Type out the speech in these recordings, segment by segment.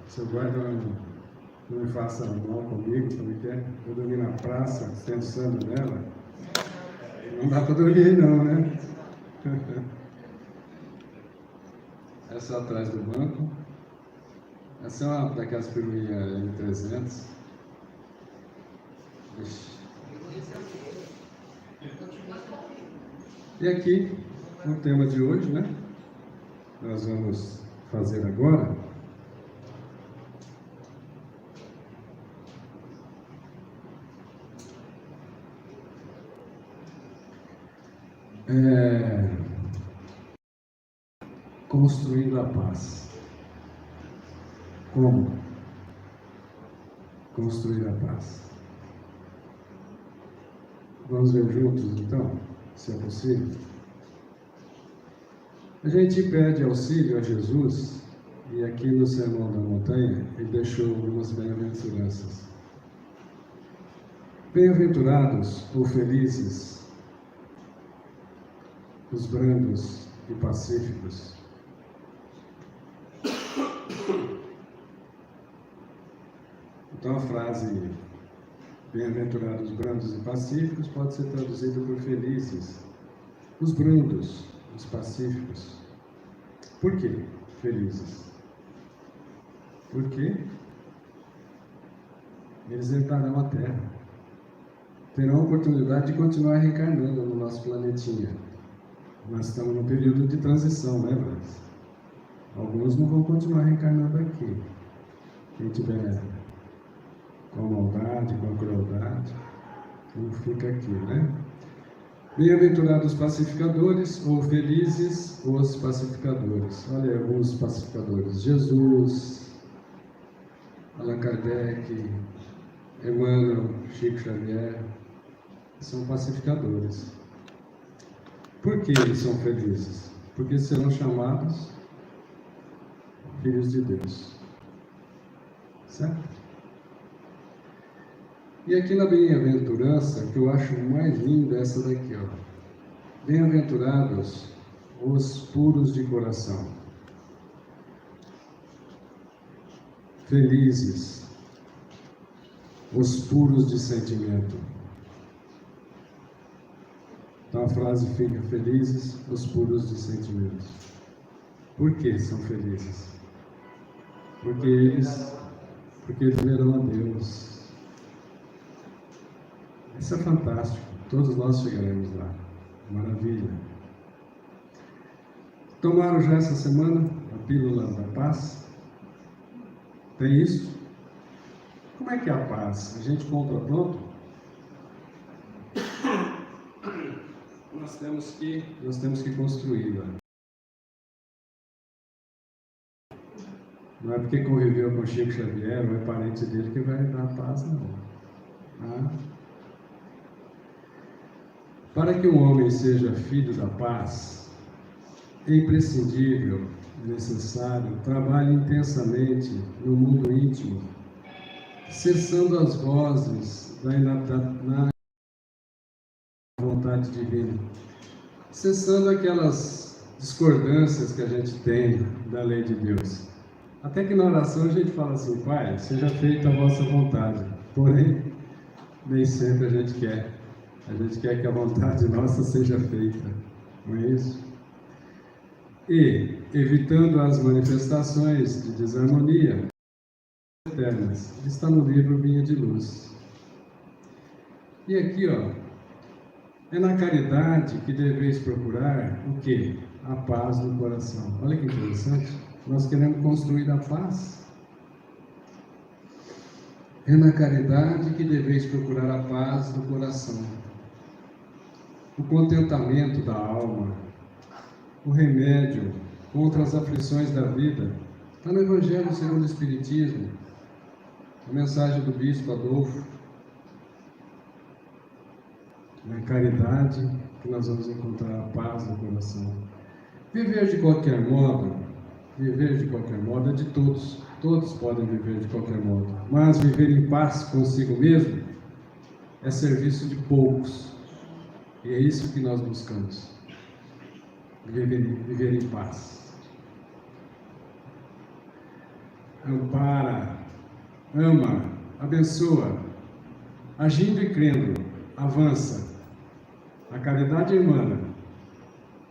Seu guarda não me faça mal comigo, como que é? Eu dormi na praça, pensando nela. Não dá para dormir não, né? Essa atrás do banco. Essa é uma daquelas peruinhas M300. E aqui, o tema de hoje, né? Nós vamos fazer agora. Construindo a paz. Como construir a paz? Vamos ver juntos, então, se é possível. A gente pede auxílio a Jesus, e aqui no Sermão da Montanha, ele deixou algumas bem-aventuranças. Bem-aventurados ou felizes, os brandos e pacíficos. Então a frase bem-aventurados, brandos e pacíficos pode ser traduzida por felizes, os brandos, os pacíficos. Por que felizes? Porque eles herdarão a Terra, terão a oportunidade de continuar reencarnando no nosso planetinha. Nós estamos num período de transição, né, mas alguns não vão continuar reencarnando aqui. Quem tiver com a maldade, com a crueldade, não fica aqui, né? Bem-aventurados pacificadores, ou felizes os pacificadores. Olha aí alguns pacificadores: Jesus, Allan Kardec, Emmanuel, Chico Xavier, são pacificadores. Por que eles são felizes? Porque serão chamados filhos de Deus. Certo? E aqui na bem-aventurança, que eu acho mais linda, é essa daqui, ó. Bem-aventurados os puros de coração. Felizes os puros de sentimento. Então a frase fica: felizes os puros de sentimentos. Por que são felizes? Porque eles verão a Deus. Isso é fantástico. Todos nós chegaremos lá. Maravilha. Tomaram já essa semana a pílula da paz? Tem isso? Como é que é a paz? A gente compra pronto? Nós temos que construí-la. Não é porque conviveu com Chico Xavier ou é parente dele que vai dar paz, não. Ah. Para que um homem seja filho da paz, é imprescindível, necessário, trabalhe intensamente no mundo íntimo, cessando as vozes na vontade divina, cessando aquelas discordâncias que a gente tem da lei de Deus. Até que na oração a gente fala assim: Pai, seja feita a vossa vontade. Porém, nem sempre a gente quer. A gente quer que a vontade nossa seja feita, não é isso? E, evitando as manifestações de desarmonia eternas, está no livro Vinha de Luz. E aqui, ó, é na caridade que deveis procurar o quê? A paz no coração. Olha que interessante. Nós queremos construir a paz. É na caridade que deveis procurar a paz no coração. O contentamento da alma, o remédio contra as aflições da vida, está no Evangelho segundo o Espiritismo, a mensagem do Bispo Adolfo. Na caridade que nós vamos encontrar a paz no coração. Viver de qualquer modo é de todos. Todos podem viver de qualquer modo. Mas viver em paz consigo mesmo é serviço de poucos. E é isso que nós buscamos. Viver em paz. ampara, ama, abençoa, agindo e crendo, avança. A caridade emana.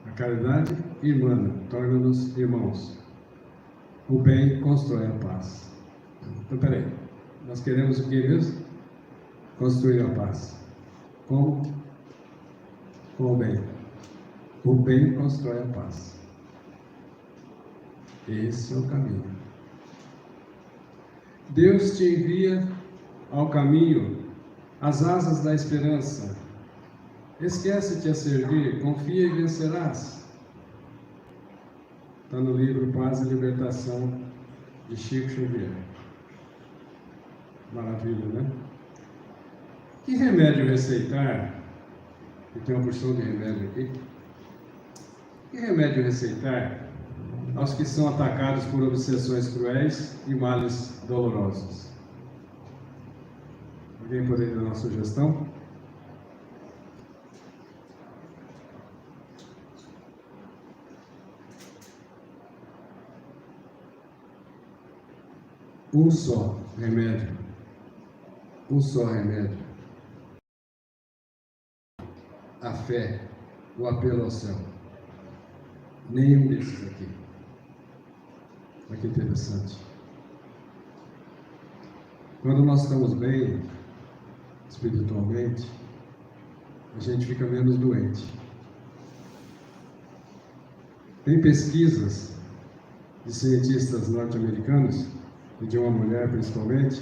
A caridade irmana, torna-nos irmãos. O bem constrói a paz. Então, peraí, nós queremos o que mesmo? Construir a paz. Como? Com o bem. O bem constrói a paz. Esse é o caminho. Deus te envia ao caminho as asas da esperança. Esquece-te a servir, confia e vencerás. Está no livro Paz e Libertação, de Chico Xavier. Maravilha, né? Que remédio receitar? E tem uma porção de remédio aqui. Que remédio receitar aos que são atacados por obsessões cruéis e males dolorosos? Alguém poderia dar uma sugestão? Um só remédio. Um só remédio. A fé, o apelo ao céu. Nenhum desses aqui. Olha que interessante. Quando nós estamos bem, espiritualmente, a gente fica menos doente. Tem pesquisas de cientistas norte-americanos, e de uma mulher principalmente,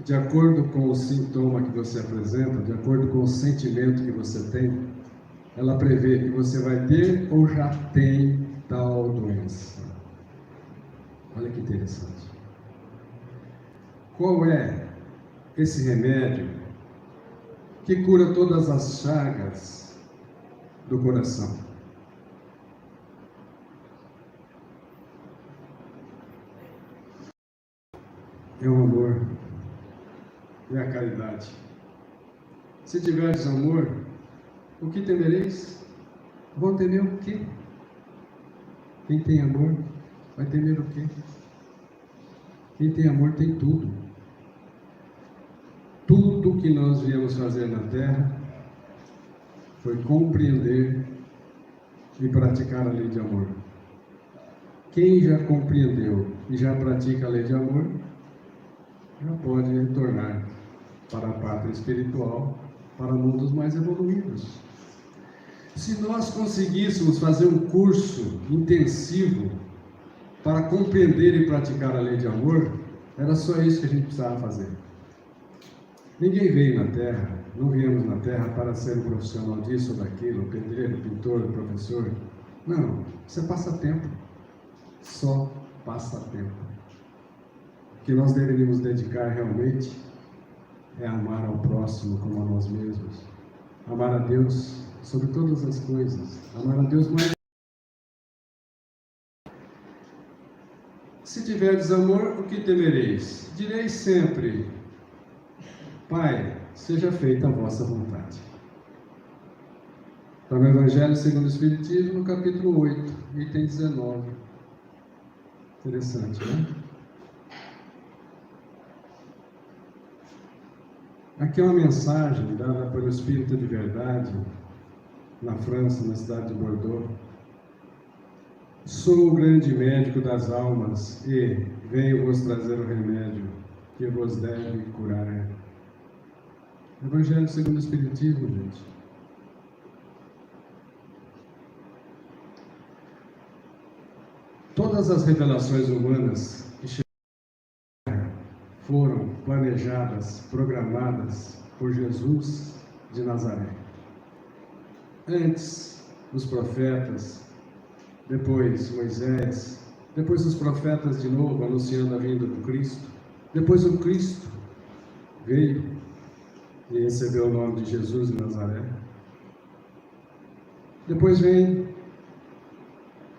de acordo com o sintoma que você apresenta, de acordo com o sentimento que você tem, ela prevê que você vai ter ou já tem tal doença. Olha que interessante. Qual é esse remédio que cura todas as chagas do coração? É o amor, é a caridade. Se tiverdes amor, o que temereis? Vão temer o quê? Quem tem amor vai temer o quê? Quem tem amor tem tudo. Tudo que nós viemos fazer na terra foi compreender e praticar a lei de amor. Quem já compreendeu e já pratica a lei de amor, já pode retornar para a pátria espiritual, para mundos mais evoluídos. Se nós conseguíssemos fazer um curso intensivo para compreender e praticar a lei de amor, era só isso que a gente precisava fazer. Ninguém veio na Terra, não viemos na Terra para ser um profissional disso ou daquilo, pedreiro, pintor, professor. Não, isso é passatempo. Só passatempo. O que nós deveríamos dedicar realmente é amar ao próximo como a nós mesmos. Amar a Deus sobre todas as coisas. Amar a Deus mais. Se tiverdes amor, o que temereis? Direis sempre: Pai, seja feita a vossa vontade. Está no Evangelho segundo o Espiritismo, no capítulo 8, item 19. Interessante, né? Aqui é uma mensagem dada pelo Espírito de Verdade, na França, na cidade de Bordeaux. Sou o grande médico das almas e venho vos trazer o remédio que vos deve curar. Evangelho segundo o Espiritismo, gente. Todas as revelações humanas que foram planejadas, programadas por Jesus de Nazaré. Antes, os profetas, depois Moisés, depois os profetas de novo anunciando a vinda do Cristo, depois o Cristo veio e recebeu o nome de Jesus de Nazaré. Depois vem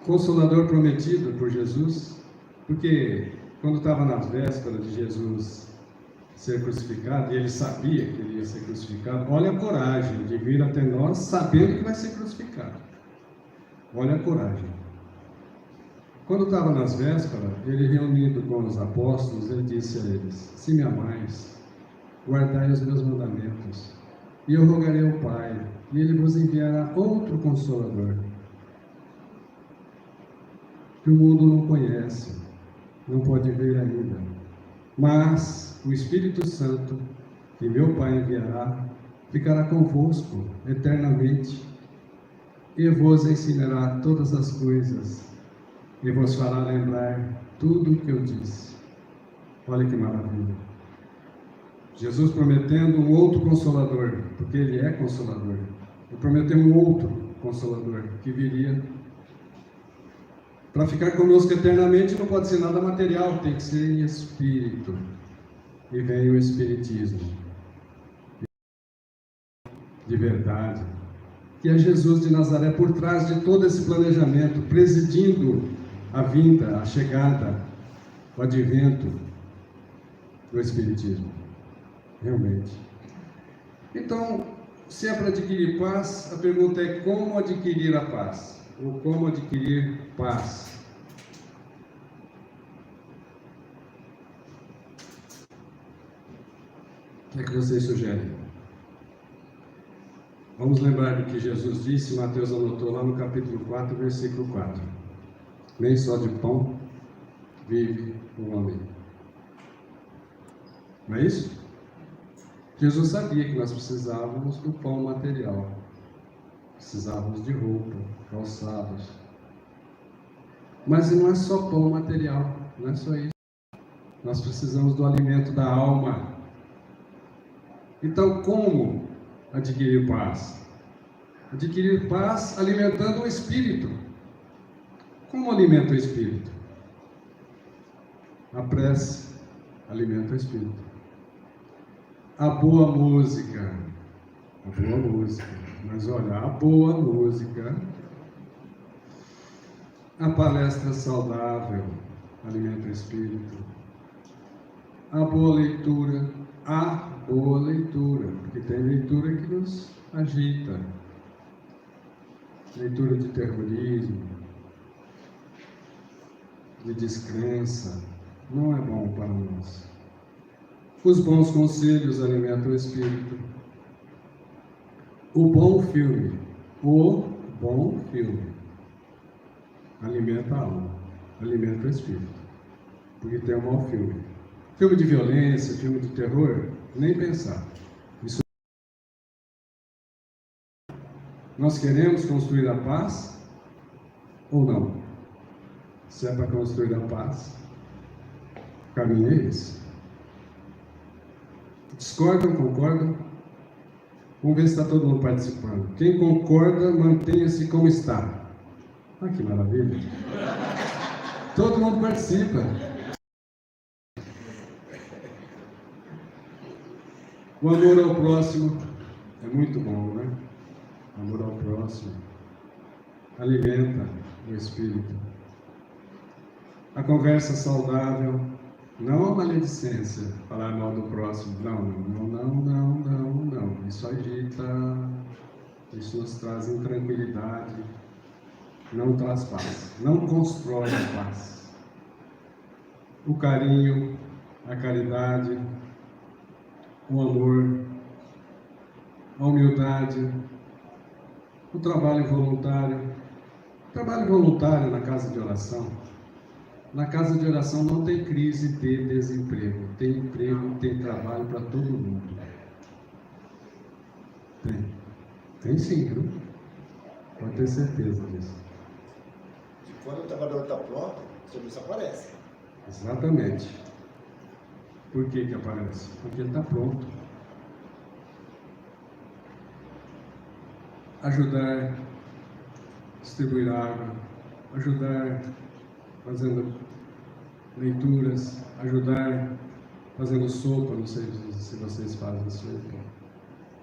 Consolador prometido por Jesus, porque quando estava nas vésperas de Jesus ser crucificado, e ele sabia que ele ia ser crucificado, olha a coragem de vir até nós sabendo que vai ser crucificado. Olha a coragem. Quando estava nas vésperas, ele reunido com os apóstolos, ele disse a eles: se me amais, guardai os meus mandamentos, e eu rogarei ao Pai, e ele vos enviará outro Consolador, que o mundo não conhece, não pode ver ainda, mas o Espírito Santo, que meu Pai enviará, ficará convosco eternamente, e vos ensinará todas as coisas, e vos fará lembrar tudo o que eu disse. Olha que maravilha. Jesus prometendo um outro Consolador, porque Ele é Consolador. Ele prometeu um outro Consolador, que viria para ficar conosco eternamente. Não pode ser nada material, tem que ser em espírito. E vem o Espiritismo de verdade, que é Jesus de Nazaré por trás de todo esse planejamento, presidindo a vinda, a chegada, o advento do Espiritismo, realmente. Então, se é para adquirir paz, a pergunta é como adquirir a paz, ou como adquirir paz. O que é que vocês sugerem? Vamos lembrar do que Jesus disse, Mateus anotou lá no capítulo 4, versículo 4. Nem só de pão vive o homem. Não é isso? Jesus sabia que nós precisávamos do pão material. Precisávamos de roupa, calçados. Mas não é só pão material, não é só isso. Nós precisamos do alimento da alma. Então, como adquirir paz? Adquirir paz alimentando o espírito. Como alimenta o espírito? A prece alimenta o espírito. A boa música. Mas olha, a boa música, a palestra saudável alimenta o espírito. A boa leitura, porque tem leitura que nos agita. Leitura de terrorismo, de descrença, não é bom para nós. Os bons conselhos alimentam o espírito. O bom filme alimenta a alma, alimenta o espírito, porque tem um mau filme. Filme de violência, filme de terror, nem pensar. Isso. Nós queremos construir a paz ou não? Se é para construir a paz, o caminho é esse. Discordam, concordam? Vamos ver se está todo mundo participando. Quem concorda, mantenha-se como está. Ah, que maravilha! Todo mundo participa. O amor ao próximo é muito bom, né? O amor ao próximo alimenta o espírito. A conversa saudável, não a maledicência, falar mal do próximo. Não. Isso agita, isso nos traz intranquilidade, não traz paz, não constrói a paz. O carinho, a caridade, o amor, a humildade, o trabalho voluntário. Trabalho voluntário na casa de oração. Na casa de oração não tem crise de desemprego. Tem emprego, tem trabalho para todo mundo. Tem sim, viu? Pode ter certeza disso. E quando o trabalhador está pronto, o serviço aparece. Exatamente. Por que aparece? Porque ele está pronto. Ajudar, distribuir água, ajudar fazendo leituras, ajudar fazendo sopa, não sei se vocês fazem sopa,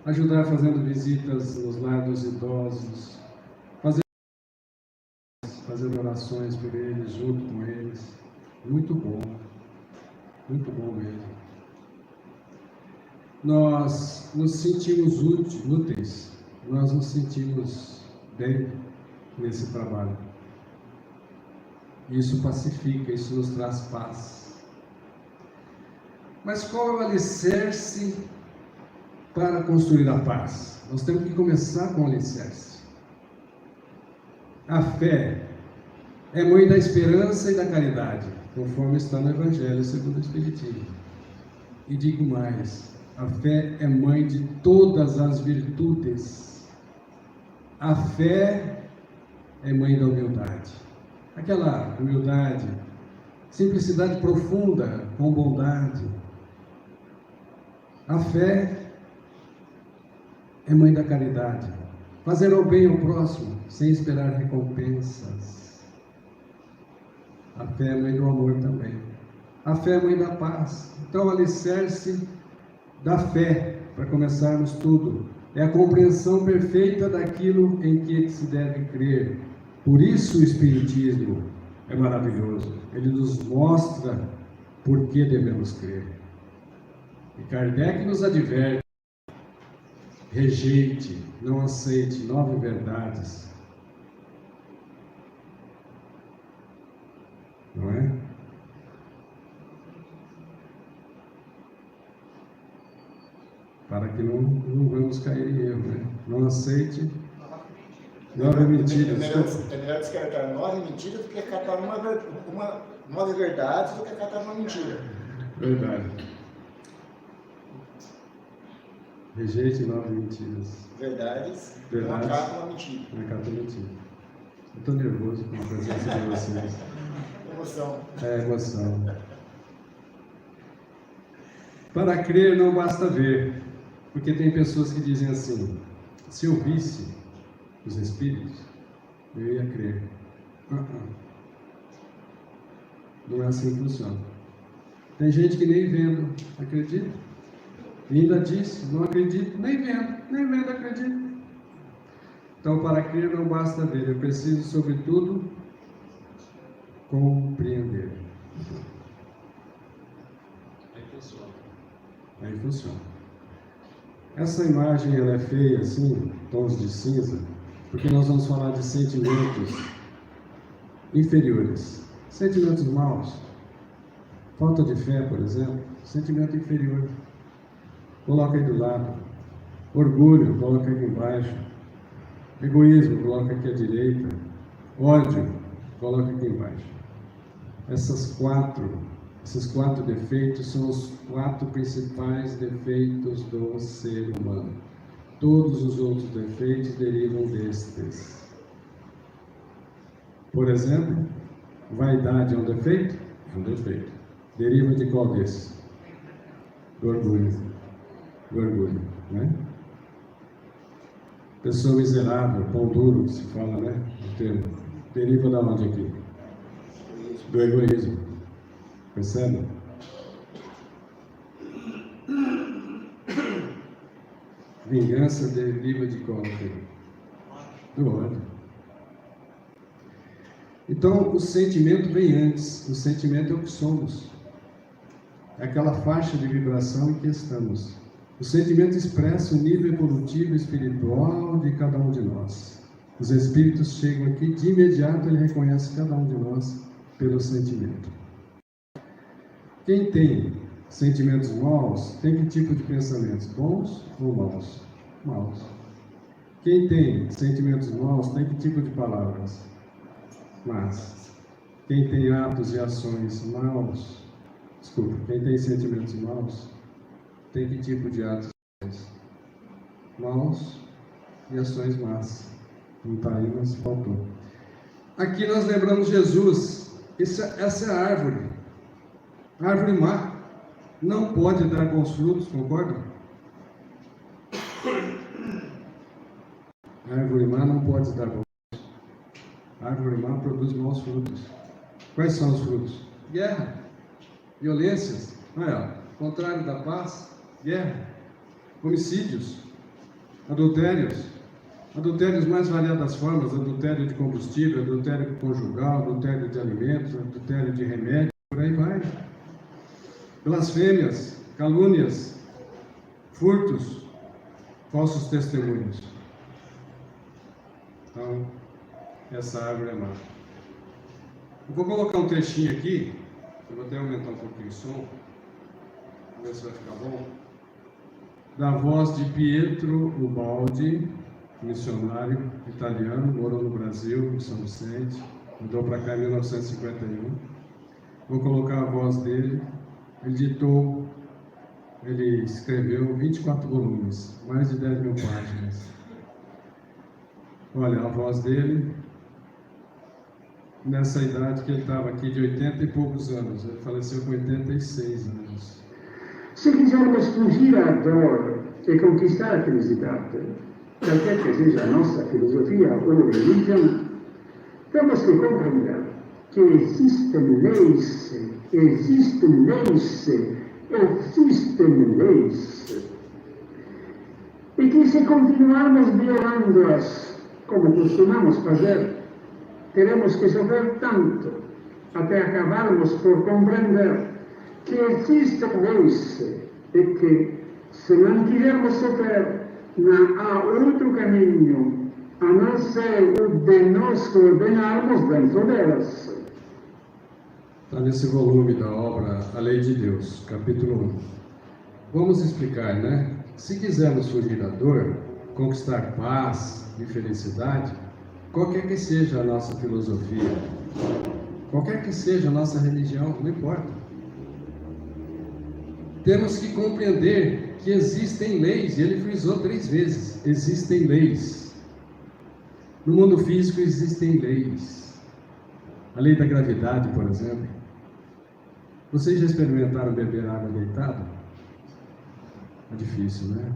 ajudar fazendo visitas nos lares dos idosos, fazer orações por eles, junto com eles. Muito bom mesmo. Nós nos sentimos úteis, nós nos sentimos bem nesse trabalho. Isso pacifica, isso nos traz paz. Mas qual é o alicerce para construir a paz? Nós temos que começar com o alicerce. A fé é mãe da esperança e da caridade, conforme está no Evangelho segundo o Espiritismo. E digo mais, a fé é mãe de todas as virtudes. A fé é mãe da humildade. Aquela humildade, simplicidade profunda, com bondade. A fé é mãe da caridade. Fazer o bem ao próximo, sem esperar recompensas. A fé é mãe do amor também. A fé é mãe da paz. Então, o alicerce da fé, para começarmos tudo, é a compreensão perfeita daquilo em que se deve crer. Por isso o Espiritismo é maravilhoso. Ele nos mostra por que devemos crer. E Kardec nos adverte: rejeite, não aceite 9 verdades. Não é? Para que não vamos cair em erro, né? Não aceite 9 mentiras. É melhor descartar 9 mentiras do que acatar uma 9 verdades do que acatar uma mentira. Verdade. Rejeite 9 mentiras. Verdades. Não acata uma mentira. Não acata mentira. Eu estou nervoso com a presença de vocês. Emoção. É emoção. Para crer não basta ver, porque tem pessoas que dizem assim: se eu visse os espíritos, eu ia crer. Não é assim que funciona. Tem gente que nem vendo acredita, e ainda diz: não acredito, nem vendo acredito. Então, para crer não basta ver, eu preciso, sobretudo, compreender. Aí funciona. Essa imagem ela é feia assim, tons de cinza, porque nós vamos falar de sentimentos inferiores, sentimentos maus, falta de fé, por exemplo, sentimento inferior. Coloca aí do lado. Orgulho, coloca aqui embaixo. Egoísmo, coloca aqui à direita. Ódio, coloca aqui embaixo. Esses quatro defeitos são os 4 principais defeitos do ser humano. Todos os outros defeitos derivam destes. Por exemplo, vaidade é um defeito? É um defeito. Deriva de qual desses? Do orgulho. Do orgulho, né? Pessoa miserável, pão duro, que se fala, né? O termo. Deriva da onde aqui? Do egoísmo. Percebe? Vingança deriva de qual? Do ódio. Então, o sentimento vem antes. O sentimento é o que somos. É aquela faixa de vibração em que estamos. O sentimento expressa o nível evolutivo espiritual de cada um de nós. Os espíritos chegam aqui, de imediato ele reconhece cada um de nós pelo sentimento. Quem tem sentimentos maus, tem que tipo de pensamentos? Bons ou maus? Maus. Quem tem sentimentos maus, tem que tipo de palavras? Más. Quem tem atos e ações maus, quem tem sentimentos maus, tem que tipo de atos e ações? Maus e ações más. Não está aí, mas faltou. Aqui nós lembramos Jesus. Essa é a árvore. A árvore má não pode dar bons frutos, concordam? A árvore má não pode dar bons frutos. A árvore má produz maus frutos. Quais são os frutos? Guerra, violências, contrário da paz, guerra, homicídios, adultérios mais variadas formas, adultério de combustível, adultério conjugal, adultério de alimentos, adultério de remédio, por aí vai. Blasfêmias, calúnias, furtos, falsos testemunhos. Então, essa árvore é má. Eu vou colocar um trechinho aqui, eu vou até aumentar um pouquinho o som, vamos ver se vai ficar bom, da voz de Pietro Ubaldi, missionário italiano, morou no Brasil, em São Vicente, mudou para cá em 1951. Vou colocar a voz dele. Ele escreveu 24 volumes, mais de 10 mil páginas. Olha, a voz dele, nessa idade que ele estava aqui, de 80 e poucos anos, ele faleceu com 86 anos. Se quisermos fugir à dor e conquistar a felicidade, qualquer que seja a nossa filosofia ou religião, temos que compreender que existem leis, e que se continuarmos violando-as, como costumamos fazer, teremos que sofrer tanto até acabarmos por compreender que existem leis e que, se não quisermos sofrer, não há outro caminho a não ser o de nos coordenarmos dentro delas. Está nesse volume da obra A Lei de Deus, capítulo 1. Vamos explicar, né? Se quisermos fugir da dor, conquistar paz e felicidade, qualquer que seja a nossa filosofia, qualquer que seja a nossa religião, não importa. Temos que compreender que existem leis, e ele frisou 3 vezes, existem leis. No mundo físico existem leis. A lei da gravidade, por exemplo. Vocês já experimentaram beber água deitado? É difícil, né?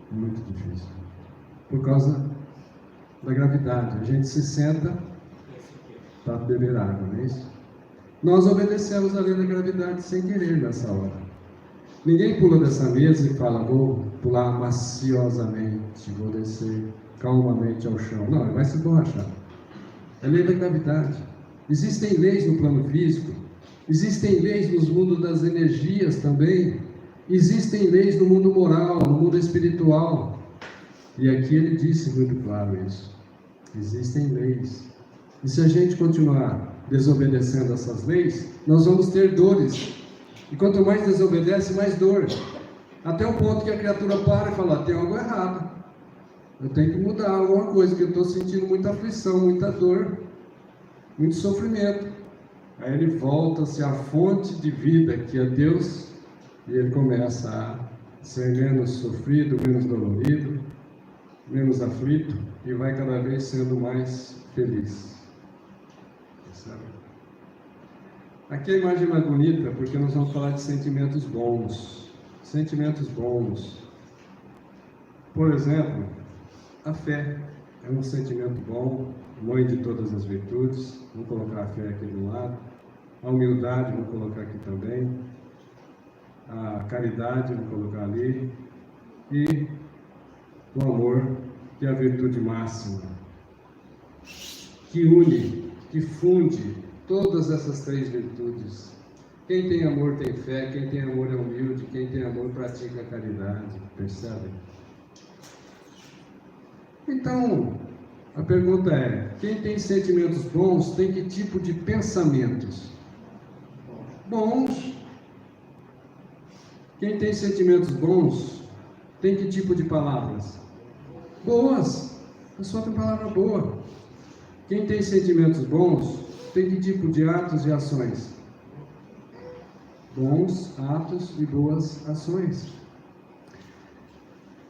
É muito difícil. Por causa da gravidade. A gente se senta para beber água, não é isso? Nós obedecemos a lei da gravidade sem querer nessa hora. Ninguém pula dessa mesa e fala, vou pular maciosamente, vou descer calmamente ao chão. Não, ele vai se borrachar. É a lei da gravidade. Existem leis no plano físico, existem leis no mundo das energias também, existem leis no mundo moral, no mundo espiritual. E aqui ele disse muito claro isso. Existem leis. E se a gente continuar desobedecendo essas leis, nós vamos ter dores. E quanto mais desobedece, mais dor. Até o ponto que a criatura para e fala, tem algo errado. Eu tenho que mudar alguma coisa, porque eu estou sentindo muita aflição, muita dor, muito sofrimento. Aí ele volta-se à fonte de vida, que é Deus, e ele começa a ser menos sofrido, menos dolorido, menos aflito, e vai cada vez sendo mais feliz. Sabe? Aqui a imagem é mais bonita, porque nós vamos falar de sentimentos bons. Sentimentos bons. Por exemplo, a fé é um sentimento bom, mãe de todas as virtudes. Vamos colocar a fé aqui do lado. A humildade, vamos colocar aqui também. A caridade, vamos colocar ali. E o amor, que é a virtude máxima, que une, que funde todas essas 3 virtudes. Quem tem amor tem fé, quem tem amor é humilde, quem tem amor pratica a caridade. Percebe? Então, a pergunta é, quem tem sentimentos bons tem que tipo de pensamentos? Bons. Quem tem sentimentos bons tem que tipo de palavras? Boas. A pessoa tem palavra boa. Quem tem sentimentos bons tem que tipo de atos e ações? Bons atos e boas ações.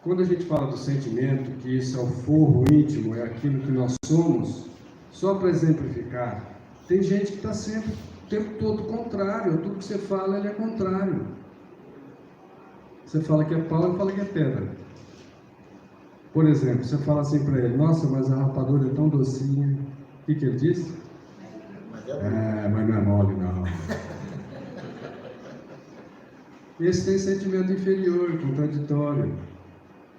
Quando a gente fala do sentimento, que isso é o forro íntimo, é aquilo que nós somos, só para exemplificar, tem gente que está sempre, o tempo todo, contrário. Tudo que você fala, ele é contrário. Você fala que é pau, ele fala que é pedra. Por exemplo, você fala assim para ele, nossa, mas a rapadura é tão docinha. O que ele disse? Mas não é mole, não. Esse tem sentimento inferior, contraditório.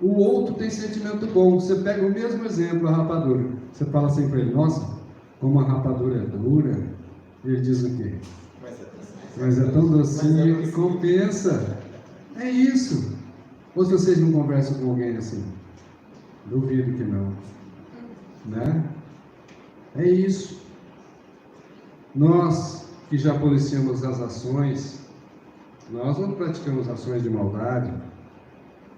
O outro tem sentimento bom. Você pega o mesmo exemplo, a rapadura. Você fala assim para ele, nossa, como a rapadura é dura. E ele diz o quê? Mas é tão docinho que compensa. É isso. Ou se vocês não conversam com alguém assim? Duvido que não. Né? É isso. Nós que já policiamos as ações, nós não praticamos ações de maldade.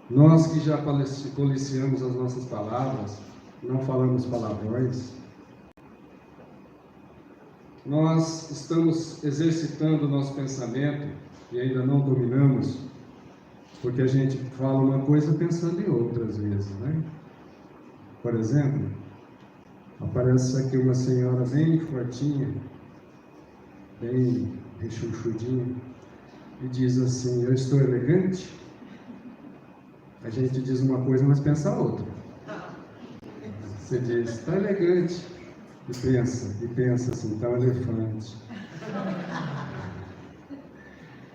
Nós que já policiamos as nossas palavras, não falamos palavrões. Nós estamos exercitando o nosso pensamento e ainda não dominamos, porque a gente fala uma coisa pensando em outra às vezes, né? Por exemplo, aparece aqui uma senhora bem fortinha, bem rechonchudinha, e diz assim: eu estou elegante. A gente diz uma coisa, mas pensa outra. Você diz, está elegante, e pensa assim, está um elefante.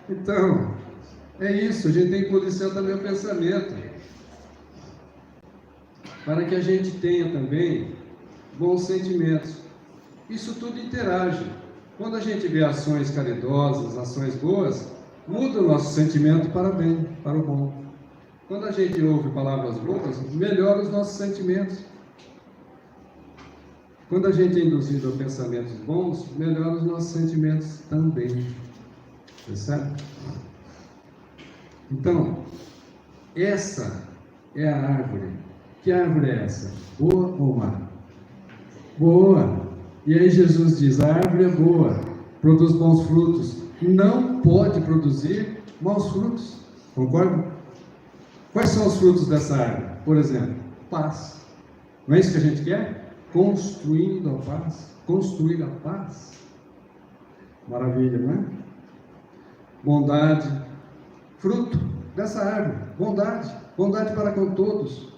Então, é isso, a gente tem que policiar também o pensamento, para que a gente tenha também bons sentimentos. Isso tudo interage. Quando a gente vê ações caridosas, ações boas, muda o nosso sentimento para bem, para o bom. Quando a gente ouve palavras boas, melhora os nossos sentimentos. Quando a gente é induzido a pensamentos bons, melhora os nossos sentimentos também. Percebe? Então, essa é a árvore. Que árvore é essa? Boa ou má? Boa. E aí Jesus diz, a árvore é boa, produz bons frutos, não pode produzir maus frutos. Concorda? Quais são os frutos dessa árvore? Por exemplo, paz. Não é isso que a gente quer? Construindo a paz. Construir a paz. Maravilha, não é? Bondade. Fruto dessa árvore. Bondade. Bondade para com todos.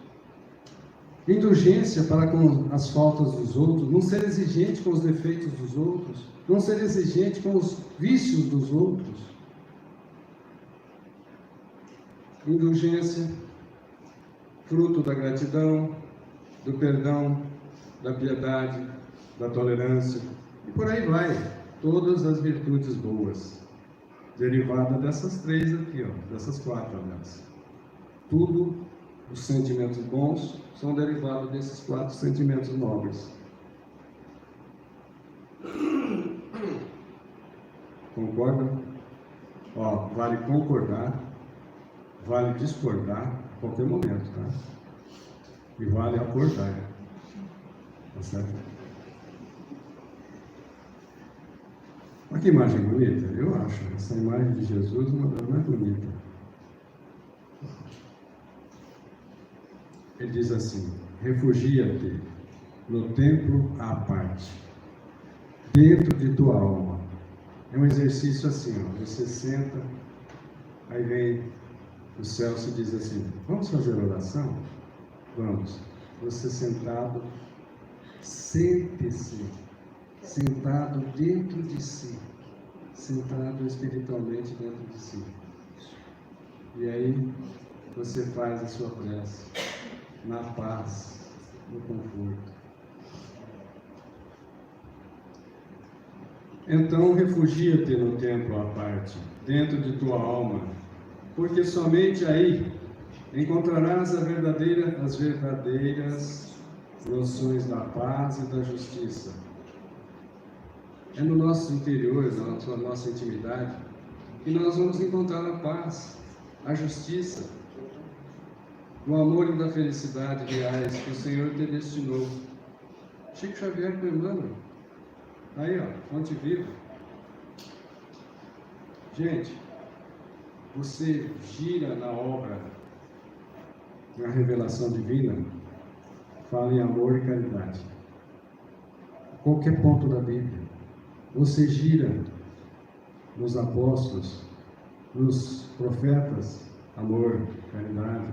Indulgência para com as faltas dos outros. Não ser exigente com os defeitos dos outros. Não ser exigente com os vícios dos outros. Indulgência, fruto da gratidão, do perdão, da piedade, da tolerância, e por aí vai, todas as virtudes boas, derivadas dessas três aqui, dessas quatro, aliás. Tudo, os sentimentos bons, são derivados desses quatro sentimentos nobres. Concorda? Vale concordar, vale discordar a qualquer momento, tá? E vale acordar. Tá certo? Olha que imagem bonita, eu acho. Essa imagem de Jesus é uma das mais bonitas. Ele diz assim: refugia-te no templo à parte, dentro de tua alma. É um exercício assim, você senta, aí vem o Celso diz assim, vamos fazer oração? Vamos. Você sentado, sente-se, sentado dentro de si, sentado espiritualmente dentro de si. E aí você faz a sua prece, na paz, no conforto. Então refugia-te no templo à parte, dentro de tua alma, porque somente aí encontrarás as verdadeiras noções da paz e da justiça. É no nosso interior, na nossa intimidade, que nós vamos encontrar a paz, a justiça, o amor e da felicidade reais que o Senhor te destinou. Chico Xavier com Emmanuel. Aí, fonte viva. Gente, você gira na obra, na revelação divina, fala em amor e caridade. Qualquer ponto da Bíblia. Você gira nos apóstolos, nos profetas, amor, caridade.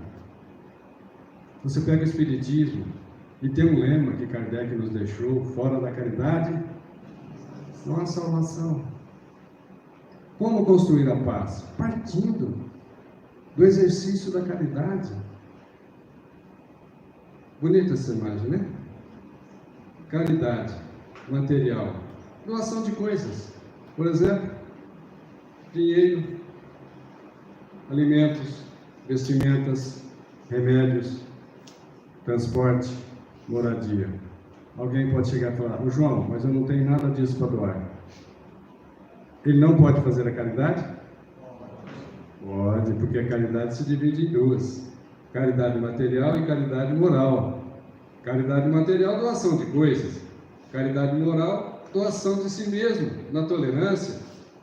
Você pega o Espiritismo e tem um lema que Kardec nos deixou: fora da caridade, não há salvação. Como construir a paz? Partindo do exercício da caridade. Bonita essa imagem, né? Caridade material. Doação de coisas. Por exemplo, dinheiro, alimentos, vestimentas, remédios, transporte, moradia. Alguém pode chegar e falar: João, mas eu não tenho nada disso para doar. Ele não pode fazer a caridade? Pode, porque a caridade se divide em duas: caridade material e caridade moral. Caridade material, doação de coisas. Caridade moral, doação de si mesmo, na tolerância,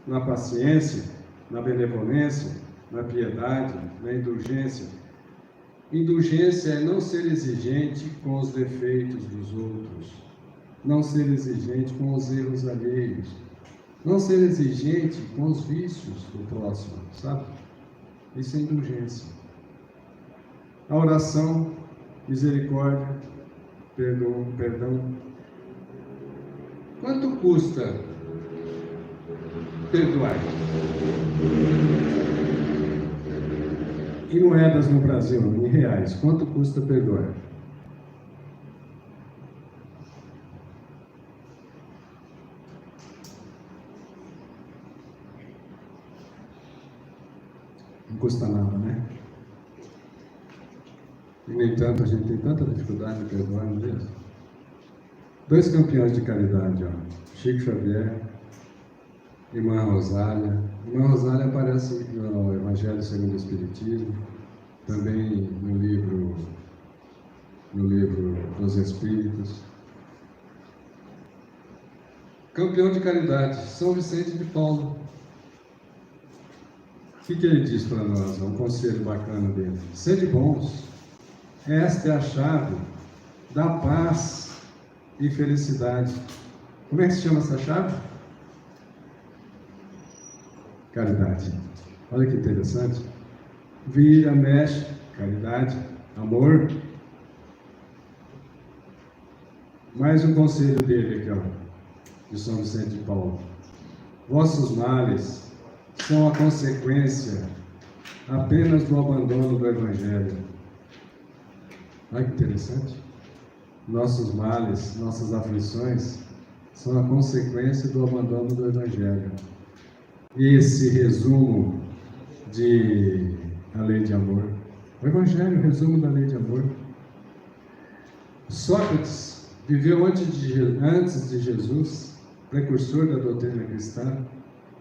na paciência, na benevolência, na piedade, na indulgência. Indulgência é não ser exigente com os defeitos dos outros, não ser exigente com os erros alheios, não ser exigente com os vícios do próximo, sabe? Isso é indulgência. A oração, misericórdia, perdão. Quanto custa perdoar? Em moedas no Brasil, em reais, quanto custa perdoar? Não custa nada, né? E, no entanto, a gente tem tanta dificuldade de perdoar, não é mesmo? 2 campeões de caridade, ó. Chico Xavier, Irmã Rosália. Irmã Rosália aparece no Evangelho segundo o Espiritismo, também no livro dos Espíritos. Campeão de caridade, São Vicente de Paulo. O que ele diz para nós? É um conselho bacana dele. Sede bons. Esta é a chave da paz e felicidade. Como é que se chama essa chave? Caridade. Olha que interessante. Vira, mexe, caridade, amor. Mais um conselho dele aqui, ó, de São Vicente de Paulo. Vossos males são a consequência apenas do abandono do Evangelho. Olha que interessante. Nossos males, nossas aflições são a consequência do abandono do Evangelho. Esse resumo de a lei de amor. O Evangelho, o resumo da lei de amor. Sócrates viveu antes de Jesus, precursor da doutrina cristã,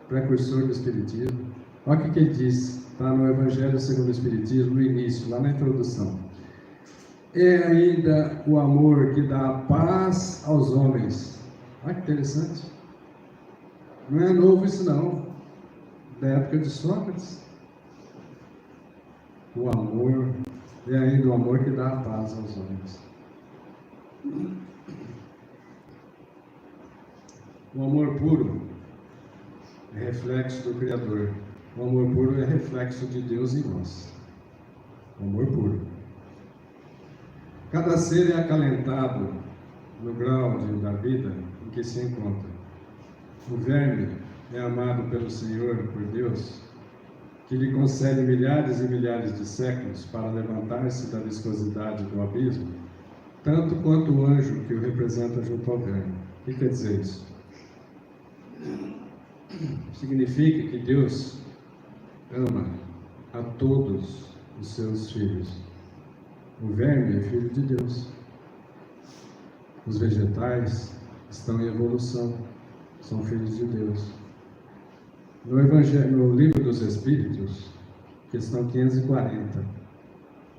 precursor do Espiritismo. Olha o que ele diz, está no Evangelho segundo o Espiritismo, no início, lá na introdução. É ainda o amor que dá a paz aos homens. Olha que interessante. Não é novo isso não. Da época de Sócrates. O amor é ainda o amor que dá a paz aos homens. O amor puro é reflexo do Criador. O amor puro é reflexo de Deus em nós. O amor puro. Cada ser é acalentado no grau da vida em que se encontra. O verme é amado pelo Senhor, por Deus, que lhe concede milhares e milhares de séculos para levantar-se da viscosidade do abismo, tanto quanto o anjo que o representa junto ao verme. O que quer dizer isso? Significa que Deus ama a todos os seus filhos. O verme é filho de Deus. Os vegetais estão em evolução, são filhos de Deus. No Evangelho, no Livro dos Espíritos, questão 540,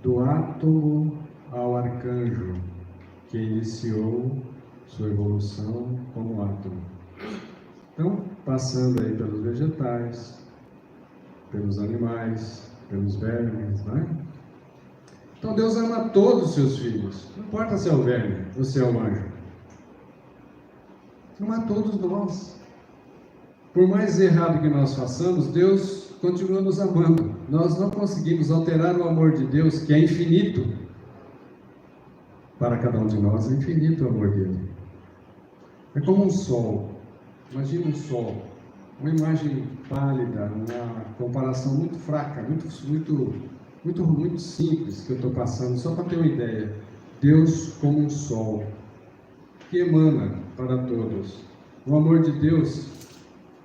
do átomo ao arcanjo, que iniciou sua evolução como átomo. Então, passando aí pelos vegetais, pelos animais, pelos vermes, não é? Então Deus ama todos os seus filhos, não importa se é o verme ou se é o anjo. Ama todos nós. Por mais errado que nós façamos, Deus continua nos amando. Nós não conseguimos alterar o amor de Deus, que é infinito. Para cada um de nós é infinito o amor dele. É como um sol. Imagina um sol. Uma imagem pálida, uma comparação muito fraca, muito simples que eu estou passando, só para ter uma ideia. Deus como um sol, que emana para todos. O amor de Deus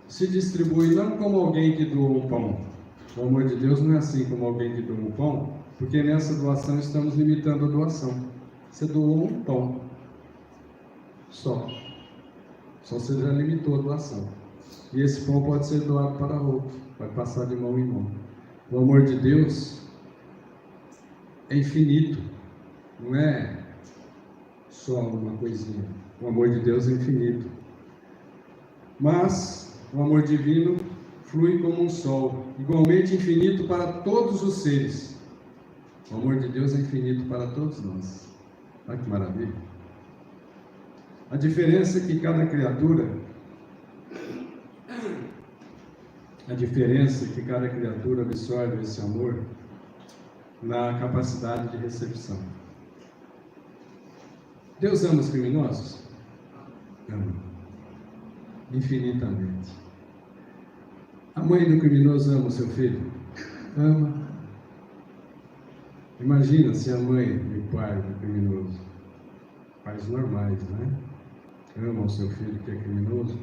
se distribui não como alguém que doa um pão. O amor de Deus não é assim como alguém que doa um pão, porque nessa doação estamos limitando a doação. Você doou um pão, só você já limitou a doação. E esse pão pode ser doado para outro, vai passar de mão em mão. O amor de Deus é infinito, não é só uma coisinha. O amor de Deus é infinito. Mas o amor divino flui como um sol, igualmente infinito para todos os seres. O amor de Deus é infinito para todos nós. Olha que maravilha. A diferença é que cada criatura absorve esse amor na capacidade de recepção. Deus ama os criminosos? Ama. Infinitamente. A mãe do criminoso ama o seu filho? Ama. Imagina se a mãe e o pai do criminoso, pais normais, né? Amam o seu filho que é criminoso.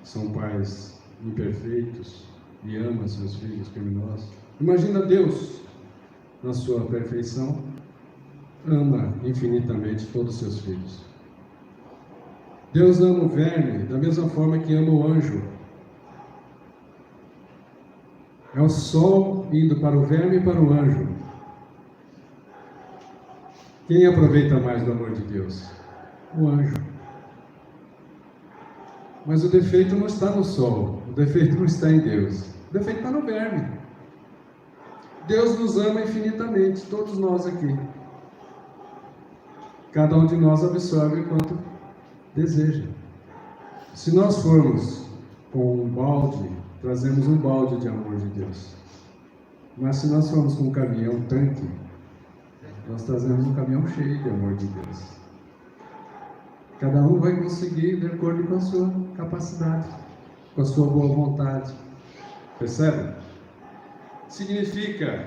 São pais imperfeitos e amam seus filhos criminosos. Imagina Deus, na sua perfeição, ama infinitamente todos os seus filhos. Deus ama o verme da mesma forma que ama o anjo. É o sol indo para o verme e para o anjo. Quem aproveita mais do amor de Deus? O anjo. Mas o defeito não está no sol, o defeito não está em Deus, o defeito está no verme. Deus nos ama infinitamente, todos nós aqui. Cada um de nós absorve quanto deseja. Se nós formos com um balde, trazemos um balde de amor de Deus. Mas se nós formos com um caminhão tanque, nós trazemos um caminhão cheio de amor de Deus. Cada um vai conseguir de acordo com a sua capacidade, com a sua boa vontade. Percebe? Significa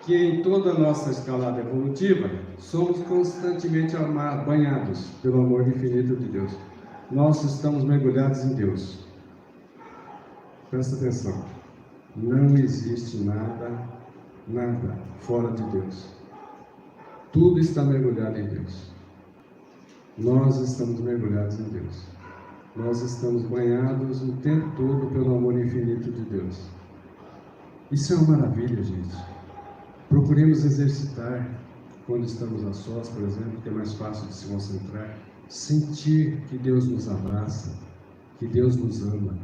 que em toda a nossa escalada evolutiva, somos constantemente banhados pelo amor infinito de Deus. Nós estamos mergulhados em Deus. Presta atenção. Não existe nada fora de Deus. Tudo está mergulhado em Deus. Nós estamos mergulhados em Deus. Nós estamos banhados o tempo todo pelo amor infinito de Deus. Isso é uma maravilha, gente. Procuremos exercitar quando estamos a sós, por exemplo, que é mais fácil de se concentrar. Sentir que Deus nos abraça, que Deus nos ama.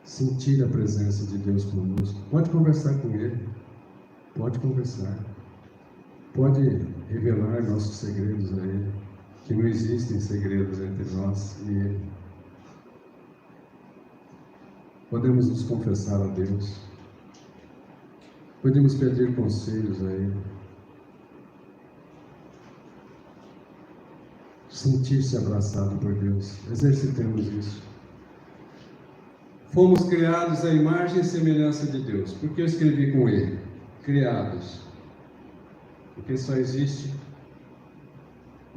Sentir a presença de Deus conosco. Pode conversar com Ele. Pode conversar. Pode revelar nossos segredos a Ele, que não existem segredos entre nós e Ele. Podemos nos confessar a Deus. Podemos pedir conselhos a Ele. Sentir-se abraçado por Deus. Exercitemos isso. Fomos criados à imagem e semelhança de Deus. Por que eu escrevi com Ele? Criados. Porque só existe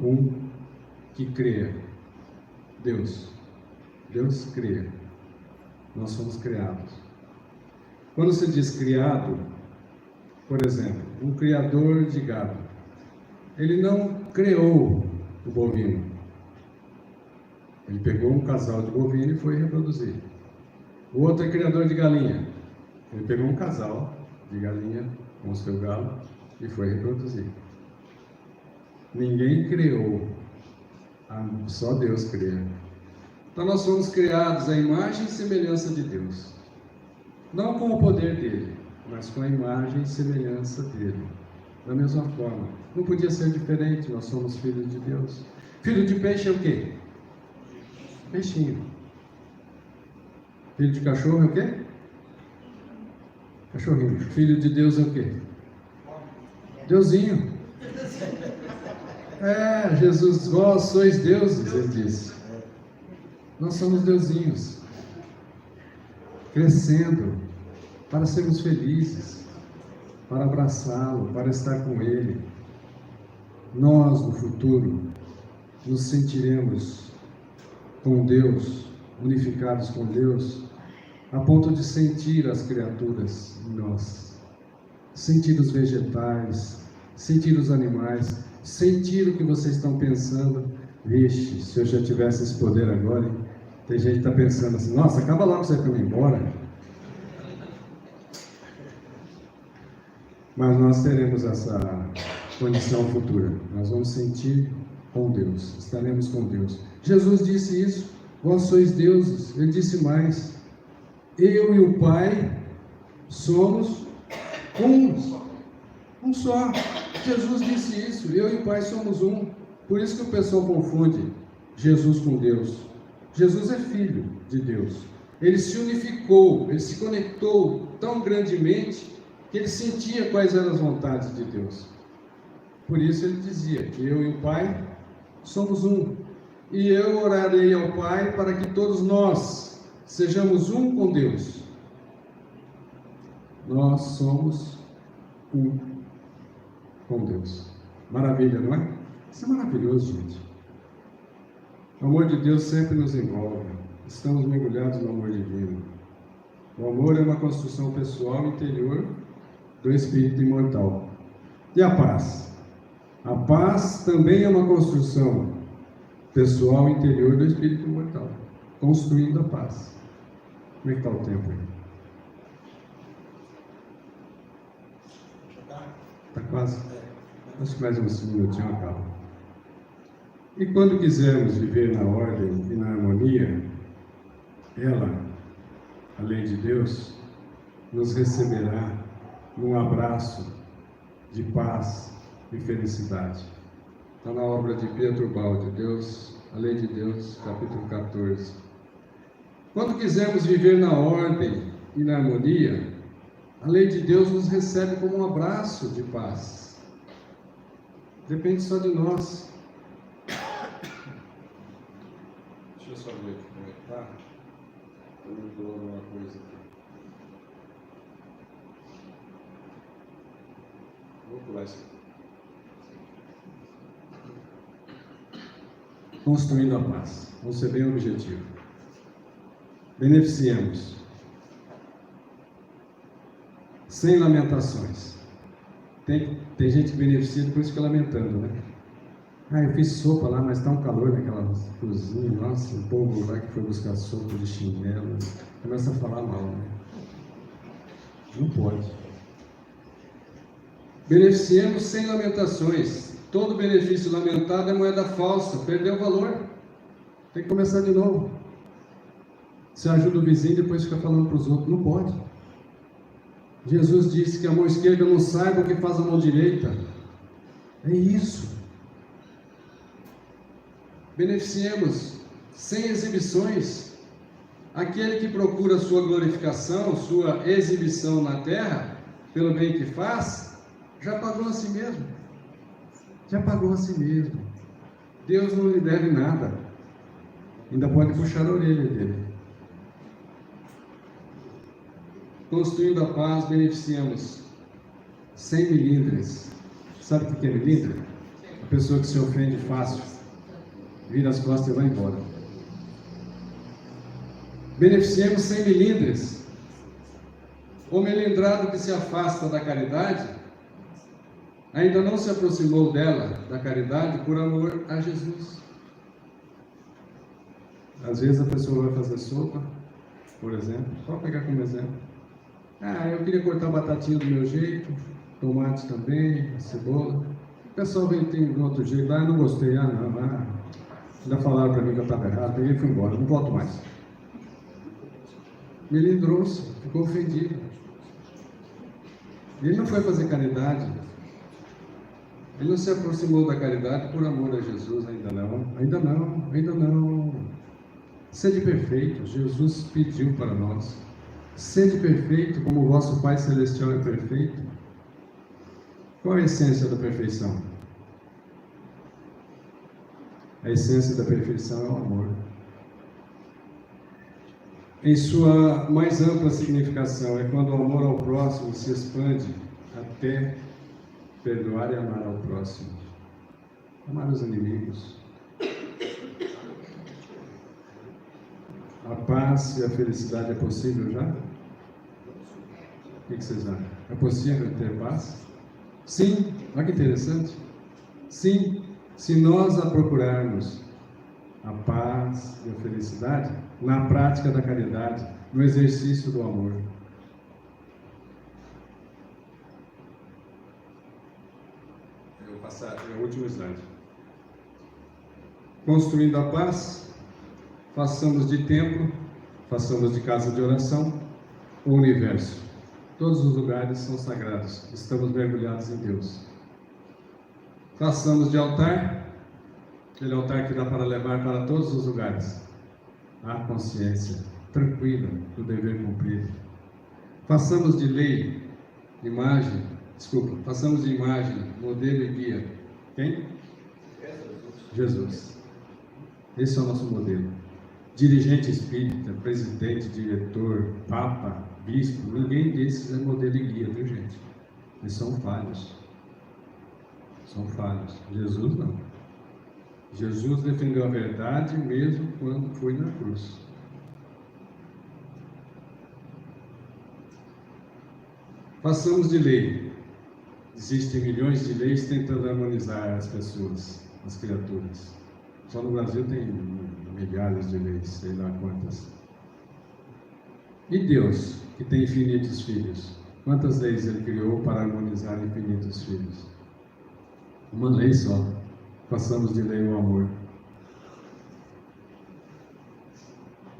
um que cria. Deus. Deus cria. Nós somos criados. Quando se diz criado, por exemplo, um criador de gado, ele não criou o bovino. Ele pegou um casal de bovino e foi reproduzir. O outro é criador de galinha. Ele pegou um casal de galinha com o seu galo e foi reproduzir. Ninguém criou, só Deus cria. Então nós somos criados à imagem e semelhança de Deus. Não com o poder dele, mas com a imagem e semelhança dele. Da mesma forma, não podia ser diferente, nós somos filhos de Deus. Filho de peixe é o quê? Peixinho. Filho de cachorro é o quê? Cachorrinho. Filho de Deus é o quê? Deusinho. Jesus, vós sois deuses, ele disse. Nós somos deusinhos, crescendo para sermos felizes, para abraçá-lo, para estar com ele. Nós, no futuro, nos sentiremos com Deus, unificados com Deus, a ponto de sentir as criaturas em nós, sentir os vegetais, sentir os animais, sentir o que vocês estão pensando, Vixe, se eu já tivesse esse poder agora, hein? Tem gente que está pensando assim, nossa, acaba logo você para eu ir embora. Mas nós teremos essa condição futura. Nós vamos sentir com Deus, estaremos com Deus. Jesus disse isso, vós sois deuses. Ele disse mais, eu e o Pai somos um só. Jesus disse isso, eu e o Pai somos um. Por isso que o pessoal confunde Jesus com Deus. Jesus é filho de Deus. Ele se unificou, ele se conectou tão grandemente que ele sentia quais eram as vontades de Deus. Por isso ele dizia que eu e o Pai somos um. E eu orarei ao Pai para que todos nós sejamos um com Deus. Nós somos um com Deus. Maravilha, não é? Isso é maravilhoso, gente. O amor de Deus sempre nos envolve. Estamos mergulhados no amor divino. O amor é uma construção pessoal interior do espírito imortal. E a paz? A paz também é uma construção pessoal interior do espírito imortal. Construindo a paz. Como é que está o tempo aí? Está quase? Acho que mais uns minutinhos acaba. E quando quisermos viver na ordem e na harmonia, ela, a lei de Deus, nos receberá num abraço de paz e felicidade. Está na obra de Pietro Baldi, Deus, a lei de Deus, capítulo 14. Quando quisermos viver na ordem e na harmonia, a lei de Deus nos recebe como um abraço de paz. Depende só de nós. Deixa eu só ver aqui como é que está. Eu me dou alguma coisa aqui. Vou pular isso aqui. Construindo a paz. Vamos ser bem objetivo. Beneficiemos. Sem lamentações. Tem gente que beneficia, depois fica lamentando, né? Eu fiz sopa lá, mas está um calor naquela cozinha. Nossa, o povo lá que foi buscar sopa de chinelo começa a falar mal, né? Não pode. Beneficiemos sem lamentações. Todo benefício lamentado é moeda falsa, perdeu o valor. Tem que começar de novo. Você ajuda o vizinho e depois fica falando para os outros. Não pode. Jesus disse que a mão esquerda não saiba o que faz a mão direita. É isso. Beneficiemos sem exibições. Aquele que procura sua glorificação, sua exibição na terra, pelo bem que faz, já pagou a si mesmo. Já pagou a si mesmo. Deus não lhe deve nada. Ainda pode puxar a orelha dele. Construindo a paz, beneficiamos sem melindres. Sabe o que é melindre? A pessoa que se ofende fácil, vira as costas e vai embora. Beneficiemos sem melindres. O melindrado que se afasta da caridade, ainda não se aproximou dela, da caridade, por amor a Jesus. Às vezes a pessoa vai fazer sopa, por exemplo, só pegar como exemplo. Eu queria cortar a batatinha do meu jeito, tomate também, a cebola. O pessoal veio tem de outro jeito, eu não gostei, ainda falaram para mim que eu estava errado, peguei e fui embora, não volto mais. Melindrou-se, ficou ofendido. Ele não foi fazer caridade, ele não se aproximou da caridade por amor a Jesus, ainda não. Sede perfeito, Jesus pediu para nós. Sede perfeito, como o vosso Pai Celestial é perfeito. Qual é a essência da perfeição? A essência da perfeição é o amor. Em sua mais ampla significação, é quando o amor ao próximo se expande até perdoar e amar ao próximo. Amar os inimigos. A paz e a felicidade é possível já? O que vocês acham? É possível ter paz? Sim, olha que interessante. Sim, se nós a procurarmos a paz e a felicidade na prática da caridade, no exercício do amor. Eu vou passar o último slide. Construindo a paz, façamos de templo, façamos de casa de oração o universo. Todos os lugares são sagrados, estamos mergulhados em Deus. Façamos de altar, aquele altar que dá para levar para todos os lugares, a consciência tranquila do dever cumprido. Façamos de lei, façamos de imagem, modelo e guia. Quem? Jesus. Esse é o nosso modelo. Dirigente espírita, presidente, diretor, papa, bispo, ninguém desses é modelo e guia, viu, gente? Eles são falhos. São falhos. Jesus não. Jesus defendeu a verdade mesmo quando foi na cruz. Façamos de lei. Existem milhões de leis tentando harmonizar as pessoas, as criaturas. Só no Brasil tem milhares de leis, sei lá quantas. E Deus, que tem infinitos filhos, quantas leis Ele criou para harmonizar infinitos filhos? Uma lei só. Façamos de lei o amor.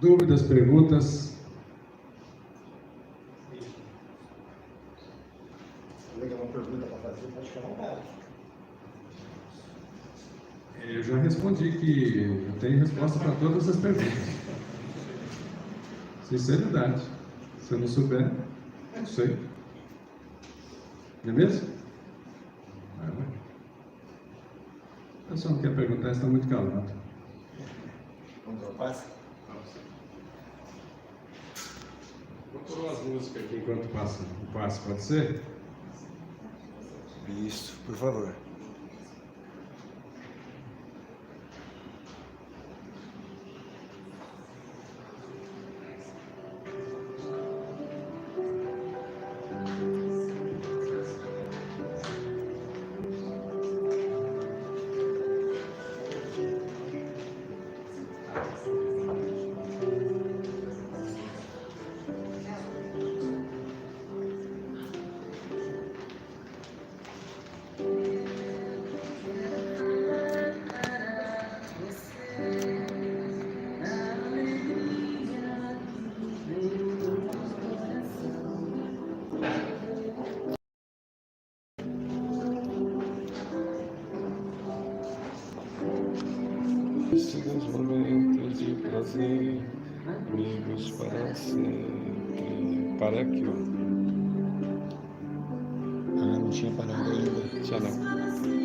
Dúvidas, perguntas? Se alguém tem uma pergunta para fazer, pode ficar à vontade. Eu já respondi que eu tenho resposta para todas as perguntas. Sinceridade. Se eu não souber, não sei. Não é mesmo? O pessoal não quer perguntar, está muito calado. Vamos ao passe? Vou pôr umas músicas aqui enquanto passa o passe, pode ser? Isso, por favor. Estes momentos de prazer, amigos para sempre. Para aqui, ó. Ah, não tinha parado ainda. Já não.